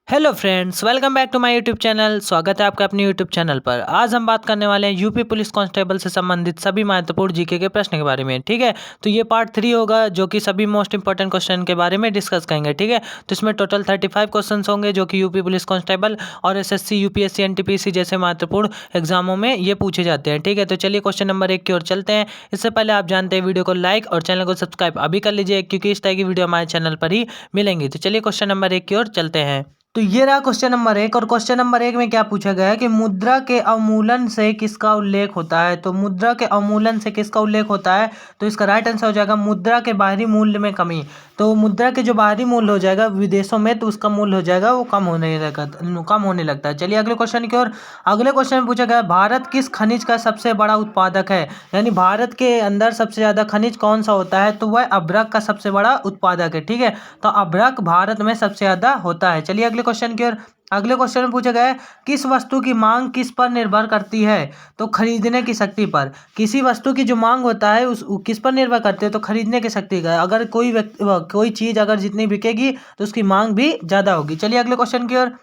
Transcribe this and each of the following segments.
Hello friends, welcome back to my YouTube channel. स्वागत है आपका अपने यूट्यूब चैनल पर। आज हम बात करने वाले हैं यूपी पुलिस कांस्टेबल से संबंधित सभी महत्वपूर्ण जीके के प्रश्न के बारे में। ठीक है, तो ये पार्ट 3 होगा जो कि सभी मोस्ट इंपॉर्टेंट क्वेश्चन के बारे में डिस्कस करेंगे। ठीक है, तो इसमें टोटल 35 क्वेश्चन होंगे जो कि यूपी पुलिस कांस्टेबल और एसएससी, यूपीएससी, एनटीपीसी जैसे महत्वपूर्ण एग्जामों में ये पूछे जाते हैं। ठीक है, तो चलिए क्वेश्चन नंबर 1 की ओर चलते हैं। इससे पहले आप जानते हैं वीडियो को लाइक और चैनल को सब्सक्राइब अभी कर लीजिए, क्योंकि इस तरह की वीडियो हमारे चैनल पर ही मिलेंगी। तो चलिए क्वेश्चन नंबर 1 की ओर चलते हैं। तो ये रहा क्वेश्चन नंबर 1। और क्वेश्चन नंबर 1 में क्या पूछा गया है कि मुद्रा के अवमूलन से किसका उल्लेख होता है। तो मुद्रा के अवमूलन से किसका उल्लेख होता है, तो इसका राइट आंसर हो जाएगा मुद्रा के बाहरी मूल्य में कमी। तो मुद्रा के जो बाहरी मूल्य हो जाएगा विदेशों में, तो उसका मूल्य हो जाएगा वो कम होने लगता है। चलिए अगले क्वेश्चन की ओर। अगले क्वेश्चन में पूछा गया है, भारत किस खनिज का सबसे बड़ा उत्पादक है। यानी भारत के अंदर सबसे ज्यादा खनिज कौन सा होता है, तो वह अभ्रक का सबसे बड़ा उत्पादक है। ठीक है, तो अभ्रक भारत में सबसे ज्यादा होता है। चलिए अगले क्वेश्चन की ओर। अगले क्वेश्चन में पूछा गया है, किस वस्तु की मांग किस पर निर्भर करती है, तो खरीदने की शक्ति पर। किसी वस्तु की जो मांग होता है उस किस पर निर्भर करती है, तो खरीदने की शक्ति का। अगर कोई चीज अगर जितनी बिकेगी तो उसकी मांग भी ज्यादा होगी। चलिए अगले क्वेश्चन की ओर।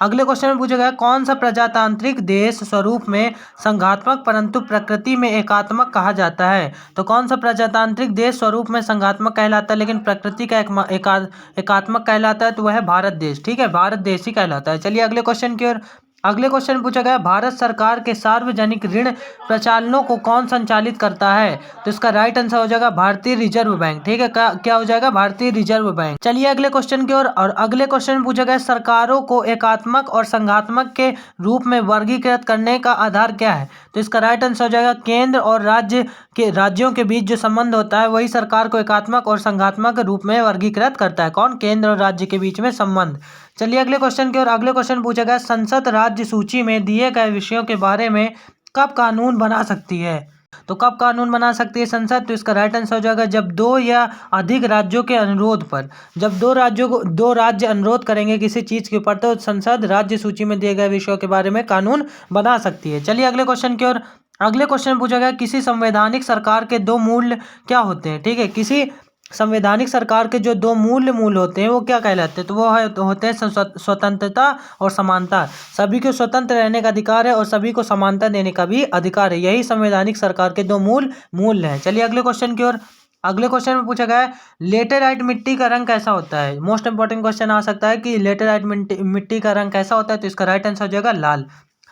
अगले क्वेश्चन में पूछा गया, कौन सा प्रजातांत्रिक देश स्वरूप में संघात्मक परंतु प्रकृति में एकात्मक कहा जाता है। तो कौन सा प्रजातांत्रिक देश स्वरूप में संघात्मक कहलाता है लेकिन प्रकृति का एकात्मक कहलाता है, तो वह है भारत देश। ठीक है, भारत देश ही कहलाता है। चलिए अगले क्वेश्चन की ओर। अगले क्वेश्चन में पूछा गया, भारत सरकार के सार्वजनिक ऋण प्रचालनों को कौन संचालित करता है। तो इसका राइट आंसर हो जाएगा भारतीय रिजर्व बैंक। ठीक है, क्या हो जाएगा, भारतीय रिजर्व बैंक। चलिए अगले क्वेश्चन की ओर। और अगले क्वेश्चन में पूछा गया, सरकारों को एकात्मक और संघात्मक के रूप में वर्गीकृत करने का आधार क्या है। तो इसका राइट आंसर हो जाएगा केंद्र और राज्यों के बीच जो संबंध होता है वही सरकार को एकात्मक और संघात्मक रूप में वर्गीकृत करता है। कौन, केंद्र और राज्य के बीच में संबंध। चलिए अगले क्वेश्चन की ओर। अगले क्वेश्चन पूछा गया, संसद राज्य सूची में दिए गए विषयों के बारे में कब कानून बना सकती है। तो कब कानून बना सकती है संसद, तो इसका राइट आंसर हो जाएगा जब दो या अधिक राज्यों के अनुरोध पर। जब दो राज्य अनुरोध करेंगे किसी चीज के ऊपर, तो संसद राज्य सूची में दिए गए विषयों के बारे में कानून बना सकती है। चलिए अगले क्वेश्चन की ओर। अगले क्वेश्चन में पूछा गया, किसी संवैधानिक सरकार के दो मूल्य क्या होते हैं। ठीक है, किसी संवैधानिक सरकार के जो दो मूल होते हैं वो क्या कहलाते हैं, तो वो होते हैं स्वतंत्रता और समानता। सभी को स्वतंत्र रहने का अधिकार है और सभी को समानता देने का भी अधिकार है। यही संवैधानिक सरकार के दो मूल हैं। चलिए अगले क्वेश्चन की ओर। अगले क्वेश्चन में पूछा गया है, लेटेराइट मिट्टी का रंग कैसा होता है। मोस्ट इंपॉर्टेंट क्वेश्चन आ सकता है कि लेटेराइट मिट्टी का रंग कैसा होता है, तो इसका राइट आंसर हो जाएगा लाल।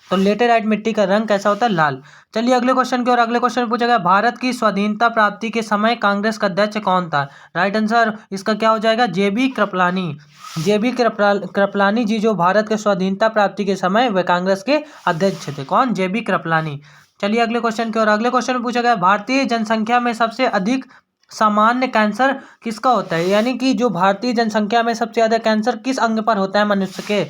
तो लेटेराइट मिट्टी का रंग कैसा होता है, लाल। चलिए अगले क्वेश्चन की ओर। अगले क्वेश्चन में पूछा गया, भारत की स्वाधीनता प्राप्ति के समय कांग्रेस का अध्यक्ष कौन था। राइट आंसर इसका क्या हो जाएगा, जेबी कृपलानी। जेबी कृपलानी जी जो भारत के स्वाधीनता प्राप्ति के समय वे कांग्रेस के अध्यक्ष थे। कौन, जेबी कृपलानी। चलिए अगले क्वेश्चन की ओर। अगले क्वेश्चन में पूछा गया, भारतीय जनसंख्या में सबसे अधिक सामान्य कैंसर किसका होता है। यानी कि जो भारतीय जनसंख्या में सबसे ज्यादा कैंसर किस अंग पर होता है मनुष्य के,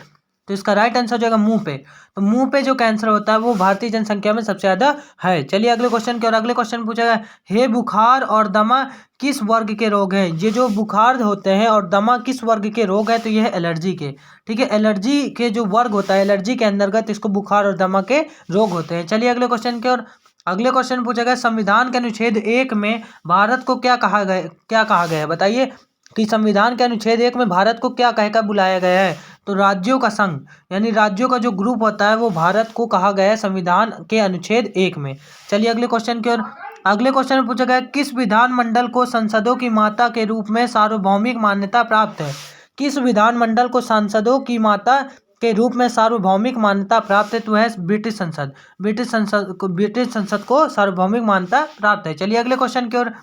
तो इसका राइट आंसर हो जाएगा मुंह पे। तो मुंह पे जो कैंसर होता है वो भारतीय जनसंख्या में सबसे ज्यादा है। चलिए अगले क्वेश्चन की ओर। अगले क्वेश्चन पूछा गया, हे बुखार और दमा किस वर्ग के रोग हैं। ये जो बुखार होते हैं और दमा किस वर्ग के रोग है, तो ये है एलर्जी के। ठीक है, एलर्जी के जो वर्ग होता है एलर्जी के अंतर्गत इसको बुखार और दमा के रोग होते हैं। चलिए अगले क्वेश्चन की ओर। अगले क्वेश्चन पूछा गया, संविधान के अनुच्छेद 1 में भारत को क्या कहा गया है, बताइए कि संविधान के अनुच्छेद 1 में भारत को क्या कहकर बुलाया गया है। तो राज्यों का संघ, यानी राज्यों का जो ग्रुप होता है वो भारत को कहा गया है संविधान के अनुच्छेद 1 में। चलिए अगले क्वेश्चन की ओर। अगले क्वेश्चन में पूछा गया, किस विधानमंडल को संसदों की माता के रूप में सार्वभौमिक मान्यता प्राप्त है। किस विधानमंडल को सांसदों की माता के रूप में सार्वभौमिक मान्यता प्राप्त है, तो है ब्रिटिश संसद। ब्रिटिश संसद को सार्वभौमिक मान्यता प्राप्त है। चलिए अगले क्वेश्चन की ओर।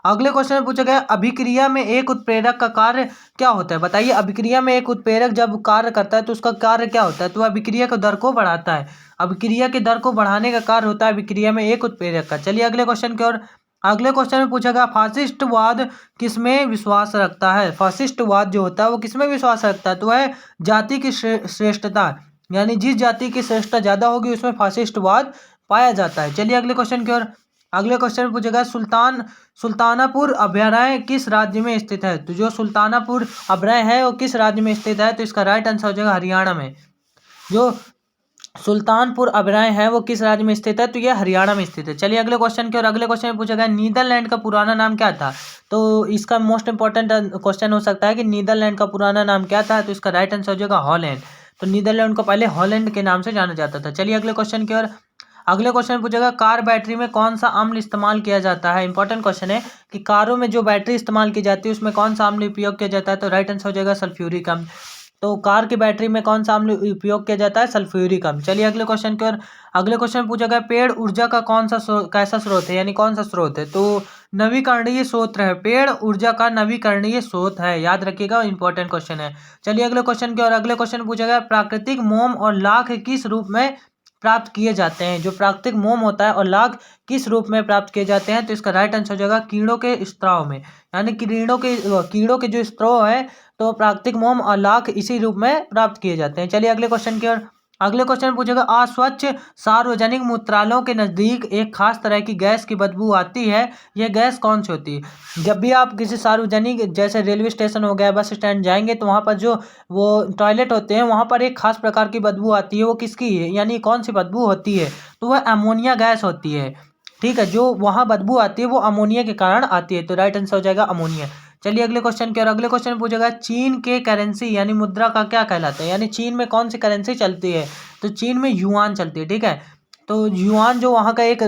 अगले क्वेश्चन में पूछा गया, अभिक्रिया में एक उत्प्रेरक का कार्य क्या होता है। बताइए, अभिक्रिया में एक उत्प्रेरक जब कार्य करता है तो उसका कार्य क्या होता है, तो अभिक्रिया के दर को बढ़ाता है। अभिक्रिया के दर को बढ़ाने का कार्य होता है अभिक्रिया में एक उत्प्रेरक का। चलिए अगले क्वेश्चन की ओर। अगले क्वेश्चन में पूछा गया, फासिस्टवाद किसमें विश्वास रखता है। फासिस्टवाद जो होता है वो किसमें विश्वास रखता है, तो वह जाति की श्रेष्ठता, यानी जिस जाति की श्रेष्ठता ज्यादा होगी उसमें फासिस्टवाद पाया जाता है। चलिए अगले क्वेश्चन की ओर। अगले क्वेश्चन में पूछेगा, सुल्तानापुर अभयारण्य किस राज्य में स्थित है। तो जो सुल्तानापुर अभयारण्य है वो किस राज्य में स्थित है, तो इसका राइट आंसर हो जाएगा हरियाणा में। जो सुल्तानपुर अभयारण्य है वो किस राज्य में स्थित है? तो ये हरियाणा में स्थित है। चलिए अगले क्वेश्चन की और अगले क्वेश्चन में पूछा गया नीदरलैंड का पुराना नाम क्या था? तो इसका मोस्ट इंपॉर्टेंट क्वेश्चन हो सकता है कि नीदरलैंड का पुराना नाम क्या था? तो इसका राइट आंसर हो जाएगा हॉलैंड। तो नीदरलैंड को पहले हॉलैंड के नाम से जाना जाता था। चलिए अगले क्वेश्चन की और अगले क्वेश्चन में पूछेगा कार बैटरी में कौन सा अम्ल इस्तेमाल किया जाता है? इंपॉर्टेंट क्वेश्चन है कि कारों में जो बैटरी इस्तेमाल की जाती है उसमें कौन सा अम्ल उपयोग किया जाता है? तो राइट आंसर हो जाएगा सल्फ्यूरिक अम्ल। तो कार की बैटरी में कौन सा अम्ल उपयोग किया जाता है? सल्फ्यूरिक अम्ल। चलिए अगले क्वेश्चन की ओर अगले क्वेश्चन में पूछा गया पेड़ ऊर्जा का कौन सा कैसा स्रोत है, यानी कौन सा स्रोत है? तो नवीकरणीय स्रोत है, पेड़ ऊर्जा का नवीकरणीय स्रोत है, याद रखिएगा, इंपॉर्टेंट क्वेश्चन है। चलिए अगले क्वेश्चन की और अगले क्वेश्चन पूछा गया प्राकृतिक मोम और लाख किस रूप में प्राप्त किए जाते हैं? जो प्राकृतिक मोम होता है और लाख किस रूप में प्राप्त किए जाते हैं? तो इसका राइट आंसर हो जाएगा कीड़ों के स्त्राव में, यानी कीड़ों के जो स्त्राव है तो प्राकृतिक मोम और लाख इसी रूप में प्राप्त किए जाते हैं। चलिए अगले क्वेश्चन की ओर अगले क्वेश्चन में पूछेगा अस्वच्छ सार्वजनिक मूत्रालयों के नजदीक एक खास तरह की गैस की बदबू आती है, यह गैस कौन सी होती है? जब भी आप किसी सार्वजनिक जैसे रेलवे स्टेशन हो गया, बस स्टैंड जाएंगे तो वहां पर जो वो टॉयलेट होते हैं वहां पर एक खास प्रकार की बदबू आती है, वो किसकी है, यानी कौन सी बदबू होती है? तो वह अमोनिया गैस होती है। ठीक है, जो वहां बदबू आती है वो अमोनिया के कारण आती है। तो राइट आंसर हो जाएगा अमोनिया। चलिए अगले क्वेश्चन की और अगले क्वेश्चन में पूछेगा चीन के करेंसी यानी मुद्रा का क्या कहलाता है, यानी चीन में कौन सी करेंसी चलती है? तो चीन में युआन चलती है। ठीक है, तो युआन जो वहाँ का एक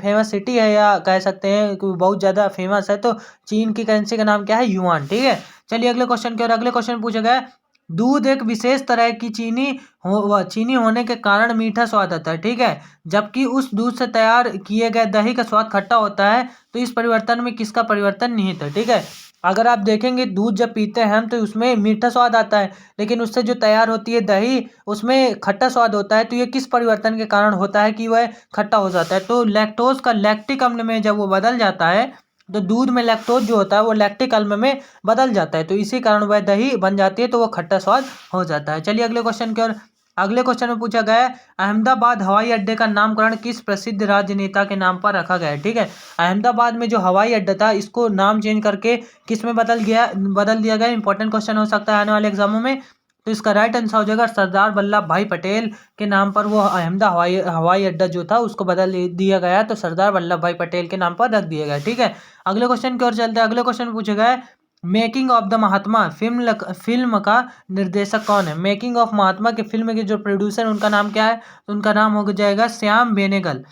फेमस सिटी है, या कह सकते हैं कि बहुत ज़्यादा फेमस है, तो चीन की करेंसी का नाम क्या है? युआन। ठीक है, चलिए अगले क्वेश्चन की और अगले क्वेश्चन पूछा गया दूध एक विशेष तरह की चीनी होने के कारण मीठा स्वाद आता है। ठीक है, जबकि उस दूध से तैयार किए गए दही का स्वाद खट्टा होता है, तो इस परिवर्तन में किसका परिवर्तन निहित है? ठीक है, अगर आप देखेंगे दूध जब पीते हैं हम तो उसमें मीठा स्वाद आता है, लेकिन उससे जो तैयार होती है दही उसमें खट्टा स्वाद होता है। तो ये किस परिवर्तन के कारण होता है कि वह खट्टा हो जाता है? तो लैक्टोज का लैक्टिक अम्ल में जब वो बदल जाता है तो दूध में लैक्टोज जो होता है वो लैक्टिक अम्ल में बदल जाता है, तो इसी कारण वह दही बन जाती है, तो वो खट्टा स्वाद हो जाता है। चलिए अगले क्वेश्चन की ओर अगले क्वेश्चन में पूछा गया है अहमदाबाद हवाई अड्डे का नामकरण किस प्रसिद्ध राजनेता के नाम पर रखा गया है? ठीक है, अहमदाबाद में जो हवाई अड्डा था इसको नाम चेंज करके किस में बदल दिया गया? इंपॉर्टेंट क्वेश्चन हो सकता है आने वाले एग्जामों में। तो इसका राइट आंसर हो जाएगा सरदार वल्लभ भाई पटेल के नाम पर वो अहमदाबाद हवाई अड्डा जो था उसको बदल दिया गया, तो सरदार वल्लभ भाई पटेल के नाम पर रख दिया गया। ठीक है, अगले क्वेश्चन की ओर चलते हैं। अगले क्वेश्चन पूछा गया है making of the Mahatma film का निर्देशक कौन है? मेकिंग ऑफ महात्मा के फिल्म के जो प्रोड्यूसर उनका नाम क्या है? तो उनका नाम हो जाएगा श्याम बेनेगल।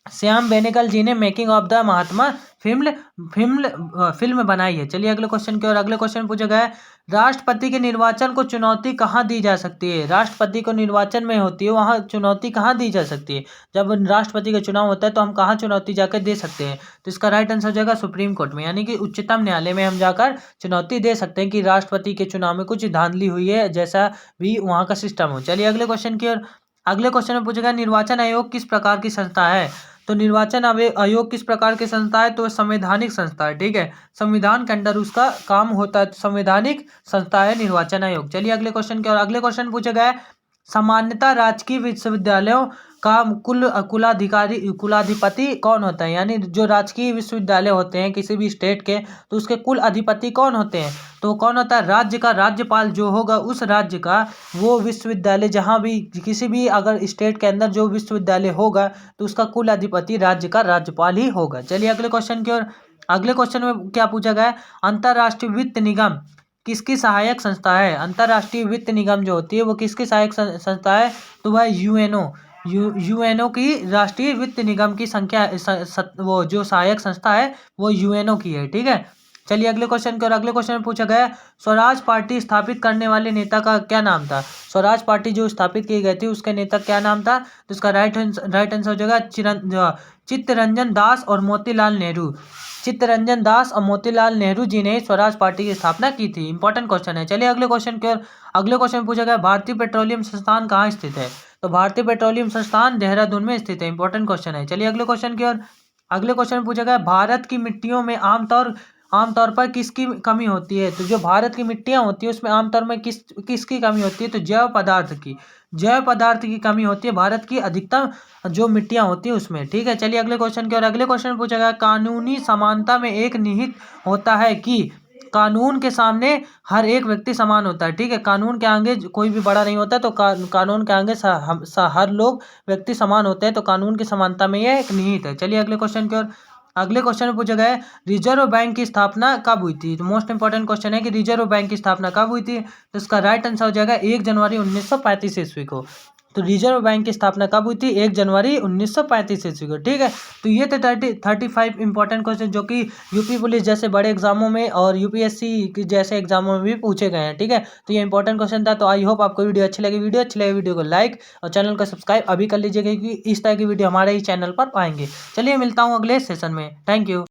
श्याम बेनेगल जी ने making of the Mahatma film film बनाई है। चलिए अगले क्वेश्चन की और अगले क्वेश्चन पूछा गया है राष्ट्रपति के निर्वाचन को चुनौती कहाँ दी जा सकती है? राष्ट्रपति को निर्वाचन में होती है वहाँ चुनौती कहाँ दी जा सकती है? जब राष्ट्रपति का चुनाव होता है तो हम कहाँ चुनौती जाकर दे सकते हैं? तो इसका राइट आंसर हो जाएगा सुप्रीम कोर्ट में, यानी कि उच्चतम न्यायालय में हम जाकर चुनौती दे सकते हैं कि राष्ट्रपति के चुनाव में कुछ धांधली हुई है, जैसा भी वहाँ का सिस्टम हो। चलिए अगले क्वेश्चन की और अगले क्वेश्चन में पूछेगा निर्वाचन आयोग किस प्रकार की संस्था है? तो निर्वाचन आयोग किस प्रकार की संस्था है? तो संवैधानिक संस्था है। ठीक है, संविधान के अंदर उसका काम होता है, संवैधानिक संस्था है निर्वाचन आयोग। चलिए अगले क्वेश्चन की और अगले क्वेश्चन पूछा गया है सामान्यतः राजकीय विश्वविद्यालयों का कुलाधिपति कौन होता है? यानी जो राजकीय विश्वविद्यालय होते हैं किसी भी स्टेट के, तो उसके कुल अधिपति कौन होते हैं? तो कौन होता है? राज्य का राज्यपाल जो होगा उस राज्य का वो विश्वविद्यालय जहाँ भी किसी भी अगर स्टेट के अंदर जो विश्वविद्यालय होगा तो उसका कुल अधिपति राज्य का राज्यपाल ही होगा। चलिए अगले क्वेश्चन की ओर अगले क्वेश्चन में क्या पूछा गया है अंतर्राष्ट्रीय वित्त निगम किसकी सहायक संस्था है? अंतर्राष्ट्रीय वित्त निगम जो होती है वो किसकी सहायक संस्था है? तो वह यूएनओ की राष्ट्रीय वित्त निगम की वो जो सहायक संस्था है वो यूएनओ की है। ठीक है, चलिए अगले क्वेश्चन की और अगले क्वेश्चन में पूछा गया स्वराज पार्टी स्थापित करने वाले नेता का क्या नाम था? स्वराज पार्टी जो स्थापित की गई थी उसके नेता क्या नाम था? तो इसका राइट आंसर हो जाएगा चित्तरंजन दास और मोतीलाल नेहरू। चित्तरंजन दास और मोतीलाल नेहरू जी ने स्वराज पार्टी की स्थापना की थी। इंपॉर्टेंट क्वेश्चन है। चलिए अगले क्वेश्चन की ओर अगले क्वेश्चन में पूछा गया भारतीय पेट्रोलियम संस्थान कहाँ स्थित है? तो भारतीय पेट्रोलियम संस्थान देहरादून में स्थित है। इंपॉर्टेंट क्वेश्चन है। चलिए अगले क्वेश्चन की ओर अगले क्वेश्चन में पूछा गया भारत की मिट्टियों में आमतौर पर किसकी कमी होती है? तो जो भारत की मिट्टियां होती है उसमें आमतौर में किसकी कमी होती है? तो जैव पदार्थ की कमी होती है भारत की अधिकतम जो मिट्टियां होती है उसमें। ठीक है, चलिए अगले क्वेश्चन की और अगले क्वेश्चन पूछा गया कानूनी समानता में एक निहित होता है कि कानून के सामने हर एक व्यक्ति समान होता है, ठीक है। कानून के आगे कोई भी बड़ा नहीं होता, तो कानून के आगे हर लोग व्यक्ति समान होते हैं, तो कानून की समानता में यह एक निहित है। चलिए अगले क्वेश्चन की ओर। अगले क्वेश्चन में पूछा गया है रिजर्व बैंक की स्थापना कब हुई थी। तो मोस्ट इंपॉर्टेंट क्वेश्चन है कि रिजर्व बैंक की स्थापना कब हुई थी। तो इसका राइट आंसर हो जाएगा 1 जनवरी 1935 ईस्वी को। तो रिजर्व बैंक की स्थापना कब हुई थी, 1 जनवरी 1935 ईस्वी को, ठीक है। तो ये थे 35 इंपॉर्टेंट क्वेश्चन जो कि यूपी पुलिस जैसे बड़े एग्जामों में और यूपीएससी जैसे एग्जामों में भी पूछे गए हैं, ठीक है। तो ये इंपॉर्टेंट क्वेश्चन था। तो आई होप आपको वीडियो अच्छी लगी। वीडियो को लाइक और चैनल को सब्सक्राइब अभी कर लीजिएगा, क्योंकि इस तरह की वीडियो हमारे ही चैनल पर आएंगे। चलिए मिलता हूँ अगले सेशन में। Thank you.